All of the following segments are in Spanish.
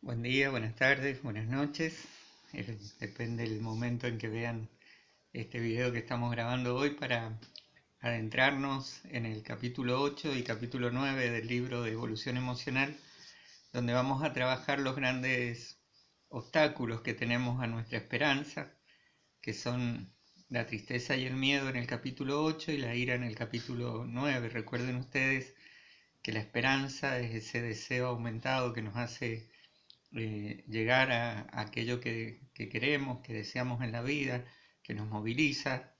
Buen día, buenas tardes, buenas noches. Depende del momento en que vean este video que estamos grabando hoy para adentrarnos en el capítulo 8 y capítulo 9 del libro de Evolución Emocional, donde vamos a trabajar los grandes obstáculos que tenemos a nuestra esperanza, que son la tristeza y el miedo en el capítulo 8 y la ira en el capítulo 9. Recuerden ustedes que la esperanza es ese deseo aumentado que nos hace llegar a aquello que queremos, que deseamos en la vida, que nos moviliza.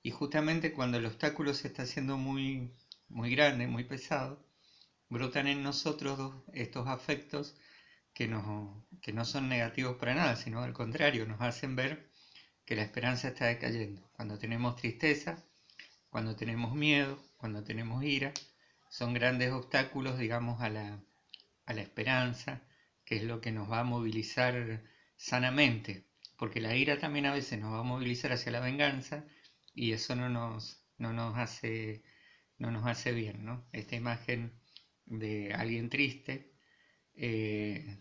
Y justamente cuando el obstáculo se está haciendo muy grande, muy pesado, brotan en nosotros estos afectos que no son negativos para nada, sino al contrario, nos hacen ver que la esperanza está decayendo. Cuando tenemos tristeza, cuando tenemos miedo, cuando tenemos ira, son grandes obstáculos, digamos, a la esperanza, que es lo que nos va a movilizar sanamente, porque la ira también a veces nos va a movilizar hacia la venganza y eso no nos hace bien, ¿no? Esta imagen de alguien triste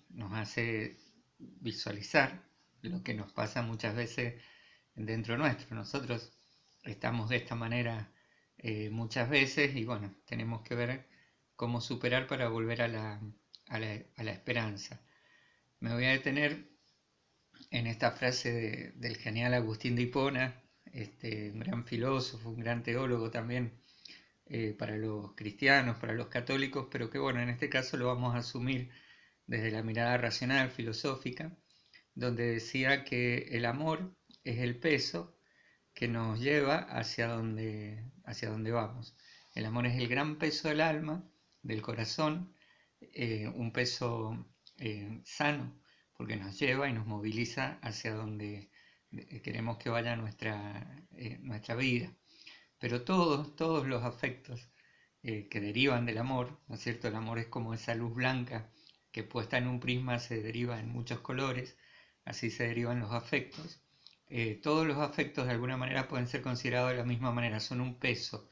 nos hace visualizar lo que nos pasa muchas veces dentro nuestro. Nosotros estamos de esta manera muchas veces y bueno, tenemos que ver cómo superar para volver a la esperanza. Me voy a detener en esta frase del genial Agustín de Hipona, un gran filósofo, un gran teólogo también para los cristianos, para los católicos, pero que bueno, en este caso lo vamos a asumir desde la mirada racional, filosófica, donde decía que el amor es el peso que nos lleva hacia donde vamos. El amor es el gran peso del alma, del corazón, un peso sano, porque nos lleva y nos moviliza hacia donde queremos que vaya nuestra vida. Pero todos los afectos que derivan del amor, ¿no es cierto? El amor es como esa luz blanca que puesta en un prisma se deriva en muchos colores, así se derivan los afectos. Todos los afectos de alguna manera pueden ser considerados de la misma manera, son un peso.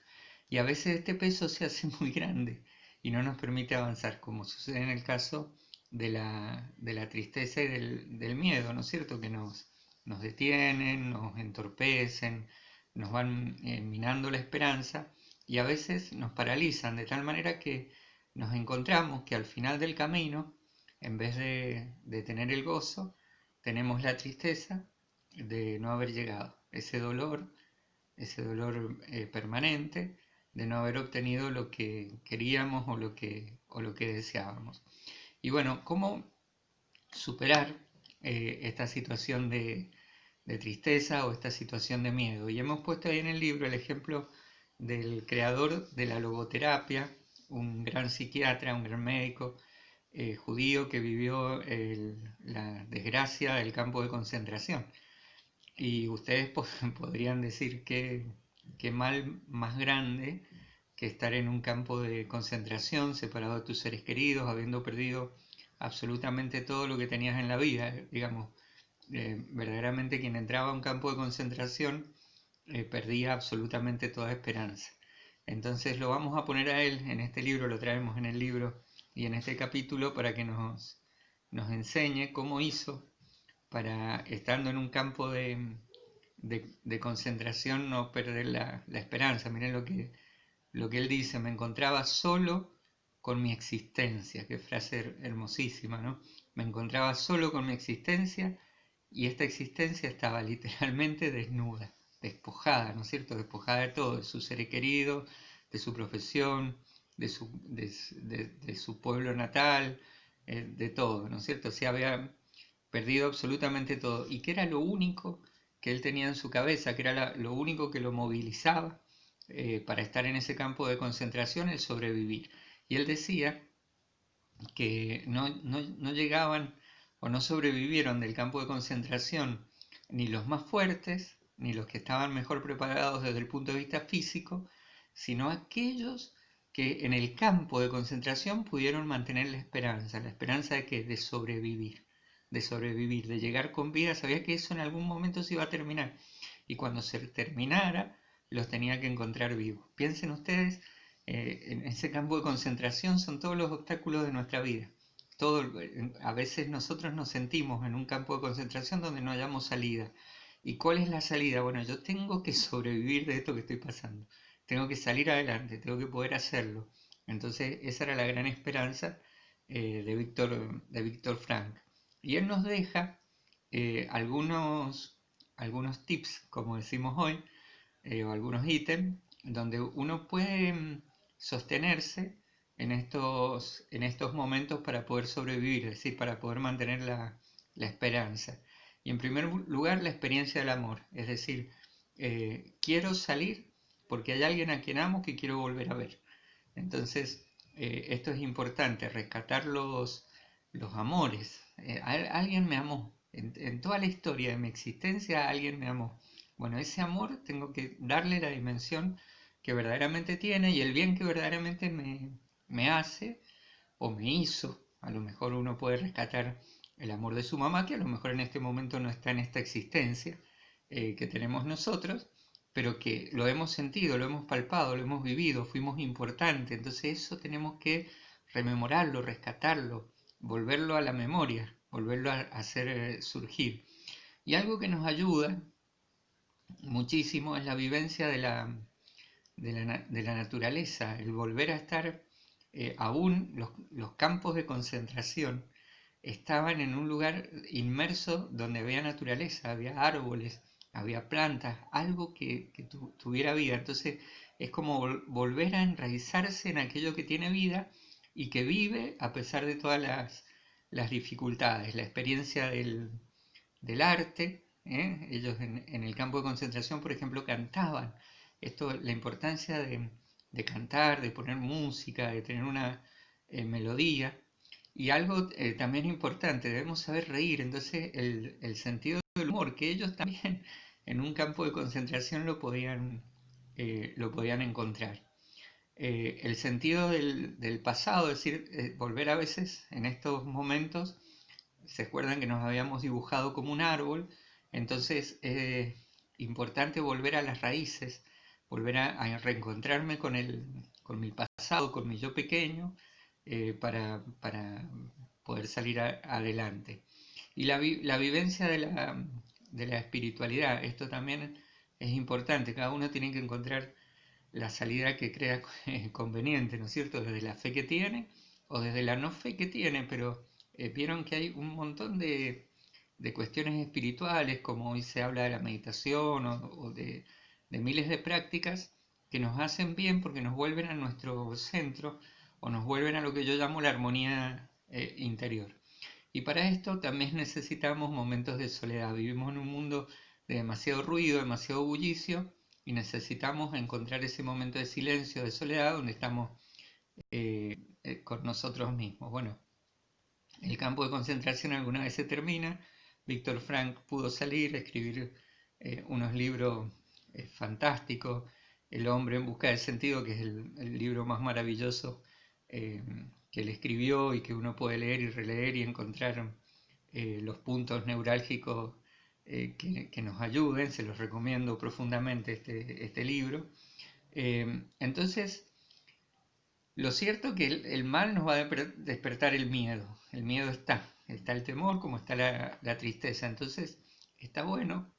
Y a veces este peso se hace muy grande y no nos permite avanzar, como sucede en el caso de la tristeza y del miedo, ¿no es cierto? Que nos detienen, nos entorpecen, nos van minando la esperanza y a veces nos paralizan de tal manera que nos encontramos que al final del camino, en vez de tener el gozo, tenemos la tristeza de no haber llegado, ese dolor permanente de no haber obtenido lo que queríamos o lo que deseábamos. Y bueno, ¿cómo superar esta situación de tristeza o esta situación de miedo? Y hemos puesto ahí en el libro el ejemplo del creador de la logoterapia, un gran psiquiatra, un gran médico judío que vivió la desgracia del campo de concentración. Y ustedes podrían decir que mal más grande que estar en un campo de concentración, separado de tus seres queridos, habiendo perdido absolutamente todo lo que tenías en la vida. Digamos, verdaderamente quien entraba a un campo de concentración perdía absolutamente toda esperanza. Entonces lo vamos a poner a él en este libro, lo traemos en el libro y en este capítulo para que nos enseñe cómo hizo para, estando en un campo de concentración, no perder la esperanza. Miren lo que él dice: me encontraba solo con mi existencia. Qué frase hermosísima, ¿no? Me encontraba solo con mi existencia y esta existencia estaba literalmente desnuda, despojada, ¿no es cierto? Despojada de todo, de su ser querido, de su profesión, de su pueblo natal, de todo, ¿no es cierto? Se había perdido absolutamente todo. ¿Y qué era lo único que él tenía en su cabeza? Que era lo único que lo movilizaba para estar en ese campo de concentración, el sobrevivir. Y él decía que no llegaban o no sobrevivieron del campo de concentración ni los más fuertes, ni los que estaban mejor preparados desde el punto de vista físico, sino aquellos que en el campo de concentración pudieron mantener la esperanza de que de sobrevivir, de llegar con vida. Sabía que eso en algún momento se iba a terminar y cuando se terminara los tenía que encontrar vivos. Piensen ustedes, en ese campo de concentración son todos los obstáculos de nuestra vida. a veces nosotros nos sentimos en un campo de concentración donde no hayamos salida. ¿Y cuál es la salida? Bueno, yo tengo que sobrevivir de esto que estoy pasando. Tengo que salir adelante, tengo que poder hacerlo. Entonces, esa era la gran esperanza de Víctor Frank. Y él nos deja algunos tips, como decimos hoy, o algunos ítems, donde uno puede sostenerse en estos momentos para poder sobrevivir, es decir, para poder mantener la esperanza. Y en primer lugar, la experiencia del amor, es decir, quiero salir porque hay alguien a quien amo que quiero volver a ver. Entonces, esto es importante, rescatar los amores. Alguien me amó, en toda la historia de mi existencia alguien me amó. Bueno, ese amor tengo que darle la dimensión que verdaderamente tiene y el bien que verdaderamente me hace o me hizo. A lo mejor uno puede rescatar el amor de su mamá, que a lo mejor en este momento no está en esta existencia que tenemos nosotros, pero que lo hemos sentido, lo hemos palpado, lo hemos vivido, fuimos importantes. Entonces eso tenemos que rememorarlo, rescatarlo, volverlo a la memoria, volverlo a hacer surgir. Y algo que nos ayuda muchísimo es la vivencia de la naturaleza, el volver a estar, aún los campos de concentración estaban en un lugar inmerso donde había naturaleza, había árboles, había plantas, algo que tuviera vida. Entonces es como volver a enraizarse en aquello que tiene vida y que vive a pesar de todas las dificultades. La experiencia del arte, ellos en el campo de concentración, por ejemplo, cantaban. Esto, la importancia de cantar, de poner música, de tener una melodía. Y algo también importante, debemos saber reír. Entonces el sentido del humor, que ellos también en un campo de concentración lo podían encontrar. El sentido del pasado, es decir, volver a veces en estos momentos, se acuerdan que nos habíamos dibujado como un árbol, entonces es importante volver a las raíces, volver a reencontrarme con mi pasado, con mi yo pequeño, para poder salir adelante. Y la vivencia de la espiritualidad, esto también es importante, cada uno tiene que encontrar la salida que crea conveniente, ¿no es cierto? Desde la fe que tiene o desde la no fe que tiene, pero vieron que hay un montón de cuestiones espirituales, como hoy se habla de la meditación o de miles de prácticas que nos hacen bien porque nos vuelven a nuestro centro o nos vuelven a lo que yo llamo la armonía interior. Y para esto también necesitamos momentos de soledad. Vivimos en un mundo de demasiado ruido, demasiado bullicio, y necesitamos encontrar ese momento de silencio, de soledad, donde estamos con nosotros mismos. Bueno, el campo de concentración alguna vez se termina. Víctor Frank pudo salir, escribir unos libros fantásticos. El hombre en busca del sentido, que es el libro más maravilloso eh, que él escribió y que uno puede leer y releer y encontrar los puntos neurálgicos que nos ayuden. Se los recomiendo profundamente este libro. Entonces, lo cierto es que el mal nos va a despertar el miedo. El miedo está el temor como está la tristeza. Entonces, está bueno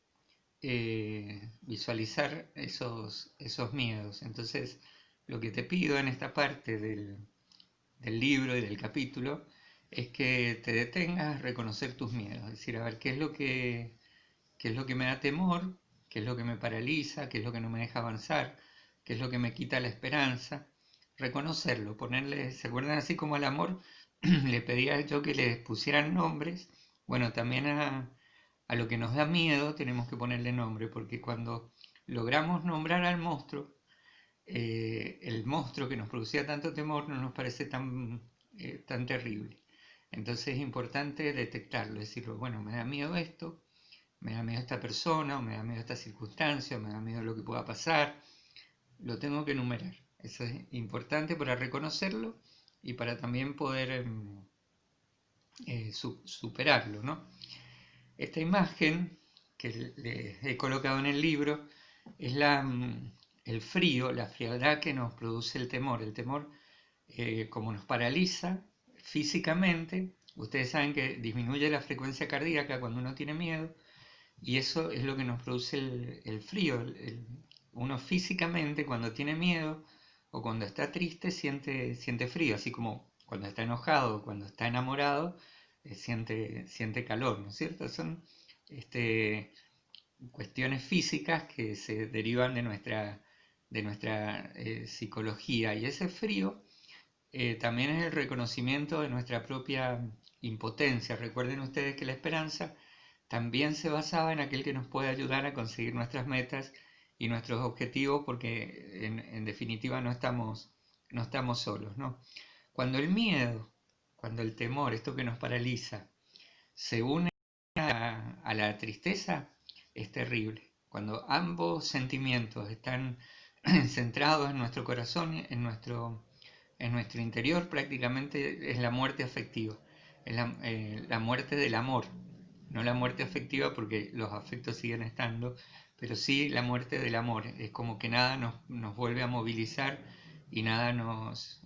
visualizar esos miedos. Entonces, lo que te pido en esta parte del libro y del capítulo es que te detengas a reconocer tus miedos. Es decir, a ver qué es lo que me da temor, qué es lo que me paraliza, qué es lo que no me deja avanzar, qué es lo que me quita la esperanza. Reconocerlo, ponerle, ¿se acuerdan así como al amor? Le pedía yo que les pusieran nombres. Bueno, también a lo que nos da miedo tenemos que ponerle nombre, porque cuando logramos nombrar al monstruo, el monstruo que nos producía tanto temor no nos parece tan terrible. Entonces es importante detectarlo, decirlo, bueno, me da miedo esto, me da miedo esta persona, o me da miedo esta circunstancia, o me da miedo lo que pueda pasar, lo tengo que enumerar. Eso es importante para reconocerlo y para también poder superarlo, ¿no? Esta imagen que les he colocado en el libro es el frío, la frialdad que nos produce el temor. El temor, como nos paraliza físicamente, ustedes saben que disminuye la frecuencia cardíaca cuando uno tiene miedo, y eso es lo que nos produce el frío. Uno físicamente cuando tiene miedo o cuando está triste siente frío, así como cuando está enojado o cuando está enamorado siente calor, ¿no es cierto? Son cuestiones físicas que se derivan de nuestra psicología, y ese frío también es el reconocimiento de nuestra propia impotencia. Recuerden ustedes que la esperanza también se basaba en aquel que nos puede ayudar a conseguir nuestras metas y nuestros objetivos, porque en definitiva no estamos solos, ¿no? Cuando el miedo, cuando el temor, esto que nos paraliza, se une a la tristeza, es terrible. Cuando ambos sentimientos están centrados en nuestro corazón, en nuestro interior, prácticamente es la muerte afectiva, es la muerte del amor, no la muerte afectiva porque los afectos siguen estando, pero sí la muerte del amor. Es como que nada nos vuelve a movilizar y nada nos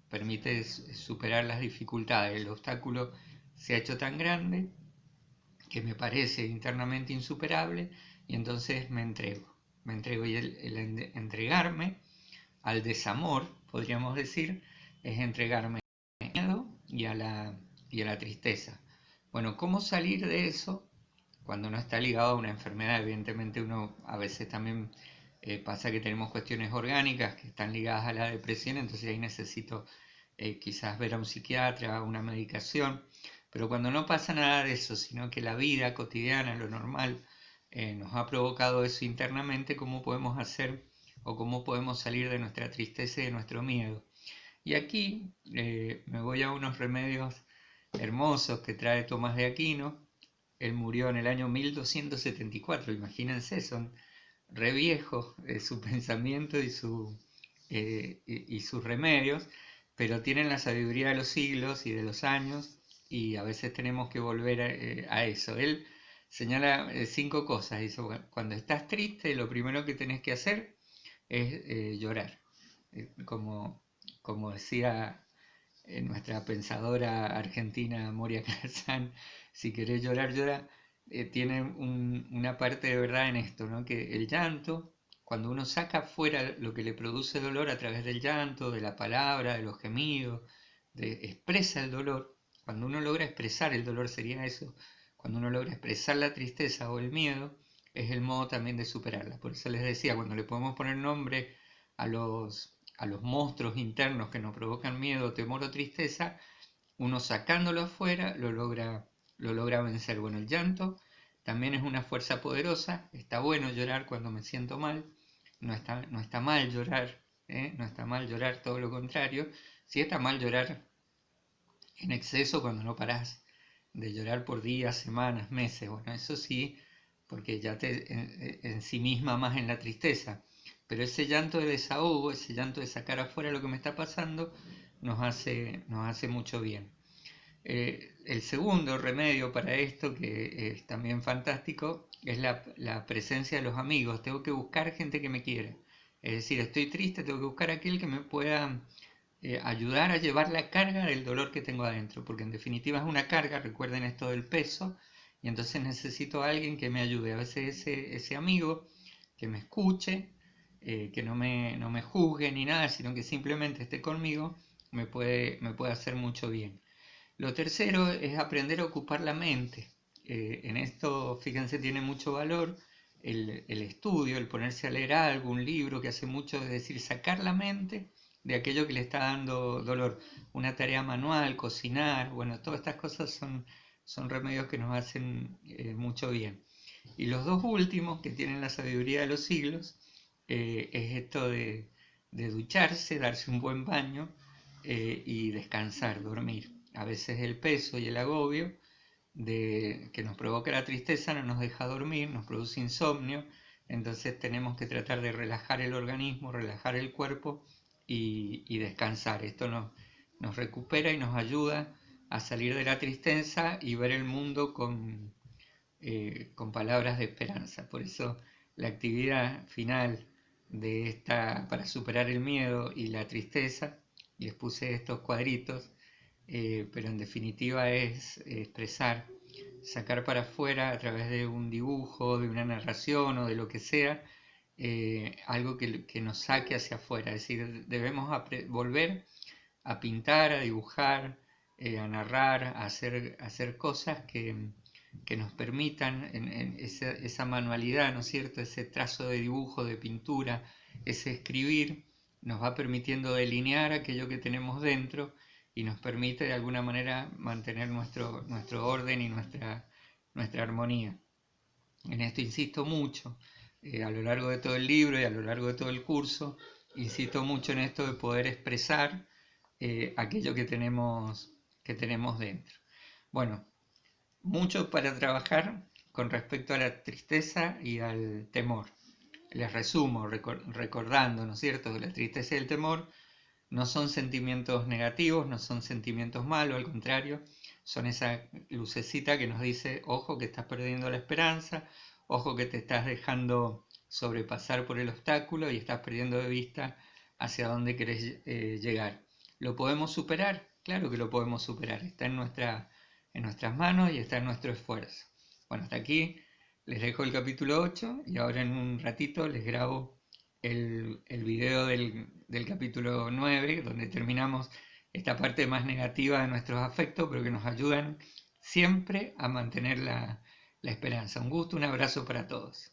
permite superar las dificultades. El obstáculo se ha hecho tan grande que me parece internamente insuperable, y entonces me entrego, y el entregarme al desamor, podríamos decir, es entregarme al miedo y a la tristeza. Bueno, ¿cómo salir de eso cuando no está ligado a una enfermedad? Evidentemente uno a veces también pasa que tenemos cuestiones orgánicas que están ligadas a la depresión, entonces ahí necesito quizás ver a un psiquiatra, una medicación, pero cuando no pasa nada de eso, sino que la vida cotidiana, lo normal, nos ha provocado eso internamente, ¿cómo podemos hacer o cómo podemos salir de nuestra tristeza y de nuestro miedo? Y aquí me voy a unos remedios hermosos que trae Tomás de Aquino. Él murió en el año 1274, imagínense, son re viejos su pensamiento y sus remedios, pero tienen la sabiduría de los siglos y de los años, y a veces tenemos que volver a eso. Él señala 5 cosas. Dice: cuando estás triste, lo primero que tenés que hacer es llorar. Como decía nuestra pensadora argentina Moria Kazan, si querés llorar, llora. Tiene una parte de verdad en esto, ¿no? Que el llanto, cuando uno saca fuera lo que le produce dolor a través del llanto, de la palabra, de los gemidos, expresa el dolor. Cuando uno logra expresar el dolor, sería eso. Cuando uno logra expresar la tristeza o el miedo, es el modo también de superarla. Por eso les decía, cuando le podemos poner nombre a los monstruos internos que nos provocan miedo, temor o tristeza, uno sacándolo afuera lo logra vencer. Bueno, el llanto también es una fuerza poderosa. Está bueno llorar cuando me siento mal, no está mal llorar, no está mal llorar, todo lo contrario. Sí está mal llorar en exceso cuando no parás de llorar por días, semanas, meses. Bueno, eso sí, porque ya te en sí misma más en la tristeza. Pero ese llanto de desahogo, ese llanto de sacar afuera lo que me está pasando, nos hace mucho bien. El segundo remedio para esto, que es también fantástico, es la presencia de los amigos. Tengo que buscar gente que me quiera. Es decir, estoy triste, tengo que buscar a aquel que me pueda ayudar a llevar la carga del dolor que tengo adentro, porque en definitiva es una carga. Recuerden esto del peso, y entonces necesito a alguien que me ayude. A veces ese amigo que me escuche, que no me juzgue ni nada, sino que simplemente esté conmigo, me puede hacer mucho bien. Lo tercero es aprender a ocupar la mente. En esto, fíjense, tiene mucho valor el estudio, el ponerse a leer algo, un libro que hace mucho, es decir, sacar la mente de aquello que le está dando dolor. Una tarea manual, cocinar, bueno, todas estas cosas son remedios que nos hacen mucho bien. Y los dos últimos, que tienen la sabiduría de los siglos, es esto de ducharse, darse un buen baño y descansar, dormir. A veces el peso y el agobio que nos provoca la tristeza no nos deja dormir, nos produce insomnio, entonces tenemos que tratar de relajar el organismo, relajar el cuerpo y descansar. Esto nos recupera y nos ayuda a salir de la tristeza y ver el mundo con palabras de esperanza. Por eso la actividad final para superar el miedo y la tristeza, les puse estos cuadritos, pero en definitiva es expresar, sacar para afuera a través de un dibujo, de una narración o de lo que sea, algo que nos saque hacia afuera. Es decir, debemos volver a pintar, a dibujar, a narrar, a hacer cosas que nos permitan en esa manualidad, ¿no es cierto? Ese trazo de dibujo, de pintura, ese escribir, nos va permitiendo delinear aquello que tenemos dentro y nos permite de alguna manera mantener nuestro orden y nuestra armonía. En esto insisto mucho, a lo largo de todo el libro y a lo largo de todo el curso, insisto mucho en esto de poder expresar aquello que tenemos dentro. Bueno, mucho para trabajar con respecto a la tristeza y al temor. Les resumo recordando, ¿no es cierto?, que la tristeza y el temor no son sentimientos negativos, no son sentimientos malos, al contrario, son esa lucecita que nos dice, ojo que estás perdiendo la esperanza, ojo que te estás dejando sobrepasar por el obstáculo y estás perdiendo de vista hacia dónde querés llegar. ¿Lo podemos superar? Claro que lo podemos superar, está en nuestras manos y está en nuestro esfuerzo. Bueno, hasta aquí les dejo el capítulo 8 y ahora en un ratito les grabo el video del capítulo 9, donde terminamos esta parte más negativa de nuestros afectos, pero que nos ayudan siempre a mantener la esperanza. Un gusto, un abrazo para todos.